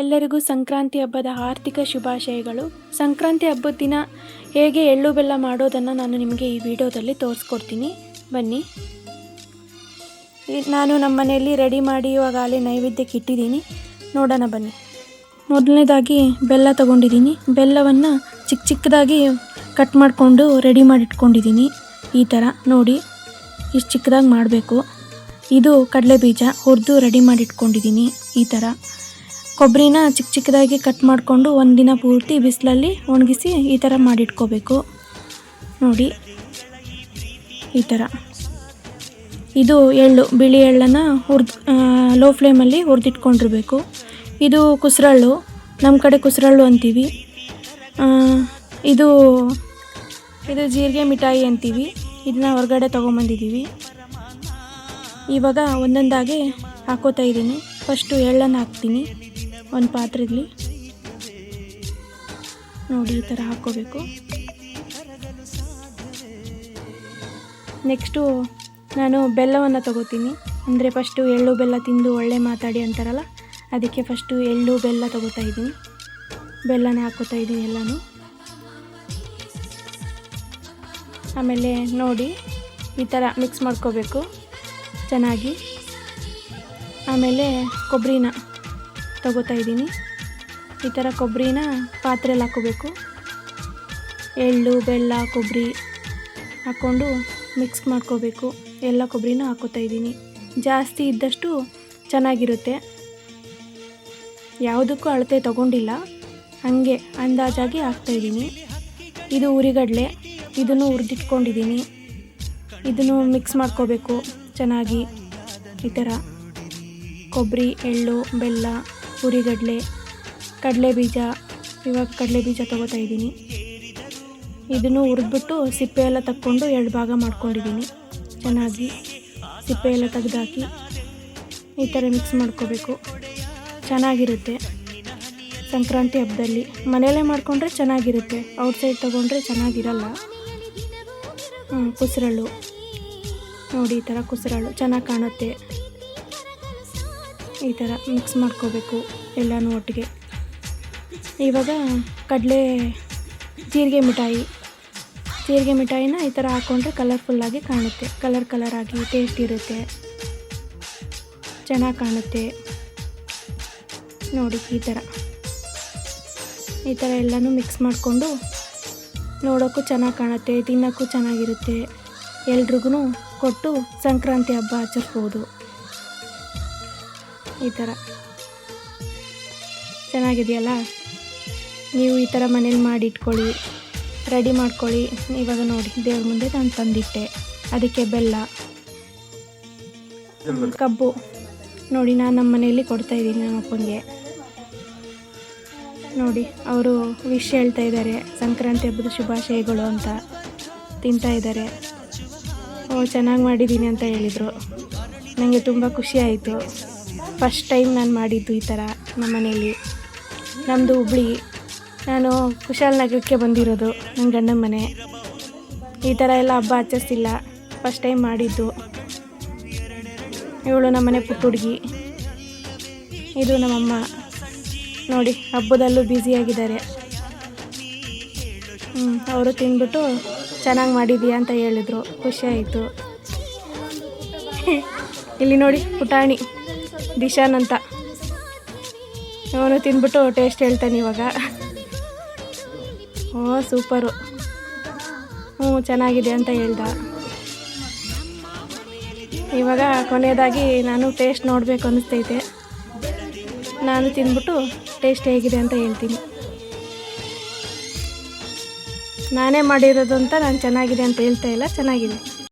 ಎಲ್ಲರಿಗೂ ಸಂಕ್ರಾಂತಿ ಹಬ್ಬದ ಆರ್ಥಿಕ ಶುಭಾಶಯಗಳು. ಸಂಕ್ರಾಂತಿ ಹಬ್ಬದ ದಿನ ಹೇಗೆ ಎಳ್ಳು ಬೆಲ್ಲ ಮಾಡೋದನ್ನು ನಾನು ನಿಮಗೆ ಈ ವಿಡಿಯೋದಲ್ಲಿ ತೋರಿಸ್ಕೊಡ್ತೀನಿ. ಬನ್ನಿ, ನಾನು ನಮ್ಮ ಮನೆಯಲ್ಲಿ ರೆಡಿ ಮಾಡಿ ಇವಾಗಲೇ ನೈವೇದ್ಯಕ್ಕೆ ಇಟ್ಟಿದ್ದೀನಿ, ನೋಡೋಣ ಬನ್ನಿ. ಮೊದಲನೇದಾಗಿ ಬೆಲ್ಲ ತೊಗೊಂಡಿದ್ದೀನಿ. ಬೆಲ್ಲವನ್ನು ಚಿಕ್ಕ ಚಿಕ್ಕದಾಗಿ ಕಟ್ ಮಾಡಿಕೊಂಡು ರೆಡಿ ಮಾಡಿ ಇಟ್ಕೊಂಡಿದ್ದೀನಿ. ಈ ಥರ ನೋಡಿ, ಇಷ್ಟು ಚಿಕ್ಕದಾಗಿ ಮಾಡಬೇಕು. ಇದು ಕಡಲೆ ಬೀಜ ಹುರಿದು ರೆಡಿ ಮಾಡಿ ಇಟ್ಕೊಂಡಿದ್ದೀನಿ. ಈ ಥರ ಕೊಬ್ಬರಿನ ಚಿಕ್ಕ ಚಿಕ್ಕದಾಗಿ ಕಟ್ ಮಾಡಿಕೊಂಡು ಒಂದಿನ ಪೂರ್ತಿ ಬಿಸಿಲಲ್ಲಿ ಒಣಗಿಸಿ ಈ ಥರ ಮಾಡಿಟ್ಕೋಬೇಕು. ನೋಡಿ, ಈ ಥರ. ಇದು ಎಳ್ಳು, ಬಿಳಿ ಎಳ್ಳನ್ನು ಲೋ ಫ್ಲೇಮಲ್ಲಿ ಹುರಿದಿಟ್ಕೊಂಡಿರ್ಬೇಕು. ಇದು ಕುಸ್ರಳ್ಳು, ನಮ್ಮ ಕಡೆ ಕುಸ್ರಳ್ಳು ಅಂತೀವಿ. ಇದು ಜೀರಿಗೆ ಮಿಠಾಯಿ ಅಂತೀವಿ. ಇದನ್ನ ಹೊರಗಡೆ ತೊಗೊಂಬಂದಿದ್ದೀವಿ. ಇವಾಗ ಒಂದೊಂದಾಗಿ ಹಾಕೋತಾ ಇದ್ದೀನಿ. ಫಸ್ಟು ಎಳ್ಳನ್ನು ಹಾಕ್ತೀನಿ ಒಂದು ಪಾತ್ರೆಯಲ್ಲಿ. ನೋಡಿ, ಈ ಥರ ಹಾಕ್ಕೋಬೇಕು. ನೆಕ್ಸ್ಟು ನಾನು ಬೆಲ್ಲವನ್ನು ತೊಗೋತೀನಿ. ಅಂದರೆ ಫಸ್ಟು ಎಳ್ಳು ಬೆಲ್ಲ ತಿಂದು ಒಳ್ಳೆ ಮಾತಾಡಿ ಅಂತಾರಲ್ಲ, ಅದಕ್ಕೆ ಫಸ್ಟು ಎಳ್ಳು ಬೆಲ್ಲ ತೊಗೋತಾ ಇದ್ದೀನಿ. ಬೆಲ್ಲನೇ ಹಾಕ್ಕೋತಾ ಇದ್ದೀನಿ ಎಲ್ಲನೂ. ಆಮೇಲೆ ನೋಡಿ, ಈ ಥರ ಮಿಕ್ಸ್ ಮಾಡ್ಕೋಬೇಕು ಚೆನ್ನಾಗಿ. ಆಮೇಲೆ ಕೊಬ್ಬರಿನ ತೊಗೋತಾ ಇದ್ದೀನಿ. ಈ ಥರ ಕೊಬ್ಬರಿನ ಪಾತ್ರೆಯಲ್ಲಿ ಹಾಕ್ಕೋಬೇಕು. ಎಳ್ಳು, ಬೆಲ್ಲ, ಕೊಬ್ಬರಿ ಹಾಕ್ಕೊಂಡು ಮಿಕ್ಸ್ ಮಾಡ್ಕೋಬೇಕು. ಎಲ್ಲ ಕೊಬ್ಬರಿನ ಹಾಕ್ಕೋತಾ ಇದ್ದೀನಿ. ಜಾಸ್ತಿ ಇದ್ದಷ್ಟು ಚೆನ್ನಾಗಿರುತ್ತೆ. ಯಾವುದಕ್ಕೂ ಅಳತೆ ತೊಗೊಂಡಿಲ್ಲ, ಹಾಗೆ ಅಂದಾಜಾಗಿ ಹಾಕ್ತಾಯಿದ್ದೀನಿ. ಇದು ಉರಿಗಡಲೆ, ಇದನ್ನು ಹುರಿದಿಟ್ಕೊಂಡಿದ್ದೀನಿ. ಇದನ್ನು ಮಿಕ್ಸ್ ಮಾಡ್ಕೋಬೇಕು ಚೆನ್ನಾಗಿ. ಈ ಥರ ಕೊಬ್ಬರಿ, ಎಳ್ಳು, ಬೆಲ್ಲ, ಹುರಿಗಡಲೆ, ಕಡಲೆ ಬೀಜ. ಇವಾಗ ಕಡಲೆ ಬೀಜ ತೊಗೋತಾ ಇದ್ದೀನಿ. ಇದನ್ನು ಹುರಿದ್ಬಿಟ್ಟು ಸಿಪ್ಪೆ ಎಲ್ಲ ತಕ್ಕೊಂಡು 2 ಭಾಗ ಮಾಡ್ಕೊಂಡಿದ್ದೀನಿ. ಚೆನ್ನಾಗಿ ಸಿಪ್ಪೆ ಎಲ್ಲ ತೆಗೆದಾಕಿ ಈ ಥರ ಮಿಕ್ಸ್ ಮಾಡ್ಕೋಬೇಕು. ಚೆನ್ನಾಗಿರುತ್ತೆ ಸಂಕ್ರಾಂತಿ ಹಬ್ಬದಲ್ಲಿ. ಮನೆಯಲ್ಲೇ ಮಾಡಿಕೊಂಡ್ರೆ ಚೆನ್ನಾಗಿರುತ್ತೆ, ಔಟ್ಸೈಡ್ ತೊಗೊಂಡ್ರೆ ಚೆನ್ನಾಗಿರಲ್ಲ. ಕುಸ್ರಳ್ಳು ನೋಡಿ, ಈ ಥರ ಕುಸ್ರಳ್ಳು ಚೆನ್ನಾಗಿ ಕಾಣುತ್ತೆ. ಈ ಥರ ಮಿಕ್ಸ್ ಮಾಡ್ಕೋಬೇಕು ಎಲ್ಲನೂ ಒಟ್ಟಿಗೆ. ಇವಾಗ ಜೀರಿಗೆ ಮಿಠಾಯಿನ ಈ ಥರ ಹಾಕ್ಕೊಂಡ್ರೆ ಕಲರ್ಫುಲ್ಲಾಗಿ ಕಾಣುತ್ತೆ. ಕಲರ್ ಆಗಿ ಟೇಸ್ಟ್ ಇರುತ್ತೆ, ಚೆನ್ನಾಗಿ ಕಾಣುತ್ತೆ. ನೋಡಿ, ಈ ಥರ ಎಲ್ಲನೂ ಮಿಕ್ಸ್ ಮಾಡಿಕೊಂಡು ನೋಡೋಕ್ಕೂ ಚೆನ್ನಾಗಿ ಕಾಣುತ್ತೆ, ತಿನ್ನೋಕ್ಕೂ ಚೆನ್ನಾಗಿರುತ್ತೆ. ಎಲ್ರಿಗೂ ಕೊಟ್ಟು ಸಂಕ್ರಾಂತಿ ಹಬ್ಬ ಆಚರಿಸ್ಬೋದು. ಈ ಥರ ಚೆನ್ನಾಗಿದೆಯಲ್ಲ. ನೀವು ಈ ಥರ ಮನೇಲಿ ಮಾಡಿ ಇಟ್ಕೊಳ್ಳಿ, ರೆಡಿ ಮಾಡ್ಕೊಳ್ಳಿ. ಇವಾಗ ನೋಡಿ, ದೇವ್ರ ಮುಂದೆ ನಾನು ತಂದಿಟ್ಟೆ. ಅದಕ್ಕೆ ಬೆಲ್ಲ, ಕಬ್ಬು ನೋಡಿ, ನಾನು ನಮ್ಮ ಮನೆಯಲ್ಲಿ ಕೊಡ್ತಾಯಿದ್ದೀನಿ ನಮ್ಮ ಅಪ್ಪನಿಗೆ. ನೋಡಿ, ಅವರು ವಿಶ್ ಹೇಳ್ತಾ ಇದ್ದಾರೆ, ಸಂಕ್ರಾಂತಿ ಹಬ್ಬದ ಶುಭಾಶಯಗಳು ಅಂತ. ತಿಂತಾಯಿದ್ದಾರೆ. ಚೆನ್ನಾಗಿ ಮಾಡಿದ್ದೀನಿ ಅಂತ ಹೇಳಿದರು. ನನಗೆ ತುಂಬ ಖುಷಿ ಆಯಿತು. ಫಸ್ಟ್ ಟೈಮ್ ನಾನು ಮಾಡಿದ್ದು ಈ ಥರ ನಮ್ಮ ಮನೆಯಲ್ಲಿ. ನಮ್ಮದು ಹುಬ್ಳಿ, ನಾನು ಕುಶಾಲನಗರಕ್ಕೆ ಬಂದಿರೋದು, ನನ್ನ ಗಂಡನ ಮನೆ. ಈ ಥರ ಎಲ್ಲ ಹಬ್ಬ ಆಚರಿಸಿಲ್ಲ, ಫಸ್ಟ್ ಟೈಮ್ ಮಾಡಿದ್ದು. ಇವಳು ನಮ್ಮ ಮನೆ ಪುಟ್ಟ ಹುಡುಗಿ, ಇದು ನಮ್ಮಮ್ಮ. ನೋಡಿ, ಹಬ್ಬದಲ್ಲೂ ಬ್ಯುಸಿಯಾಗಿದ್ದಾರೆ. ಅವರು ತಿಂದ್ಬಿಟ್ಟು ಚೆನ್ನಾಗಿ ಮಾಡಿದೀಯಾ ಅಂತ ಹೇಳಿದರು, ಖುಷಿಯಾಯಿತು. ಇಲ್ಲಿ ನೋಡಿ, ಪುಟಾಣಿ ದಿಶಾನ್ ಅಂತ, ಇವನು ತಿಂದ್ಬಿಟ್ಟು ಟೇಸ್ಟ್ ಹೇಳ್ತಾನೆ ಇವಾಗ. ಸೂಪರು, ಚೆನ್ನಾಗಿದೆ ಅಂತ ಹೇಳ್ದ. ಇವಾಗ ಕೊನೆಯದಾಗಿ ನಾನು ಟೇಸ್ಟ್ ನೋಡಬೇಕು ಅನ್ನಿಸ್ತೈತೆ. ನಾನು ತಿಂದ್ಬಿಟ್ಟು ಟೇಸ್ಟ್ ಹೇಗಿದೆ ಅಂತ ಹೇಳ್ತೀನಿ. ನಾನೇ ಮಾಡಿರೋದು ಅಂತ ನಾನು ಚೆನ್ನಾಗಿದೆ ಅಂತ ಹೇಳ್ತಾ ಇಲ್ಲ, ಚೆನ್ನಾಗಿದೆ.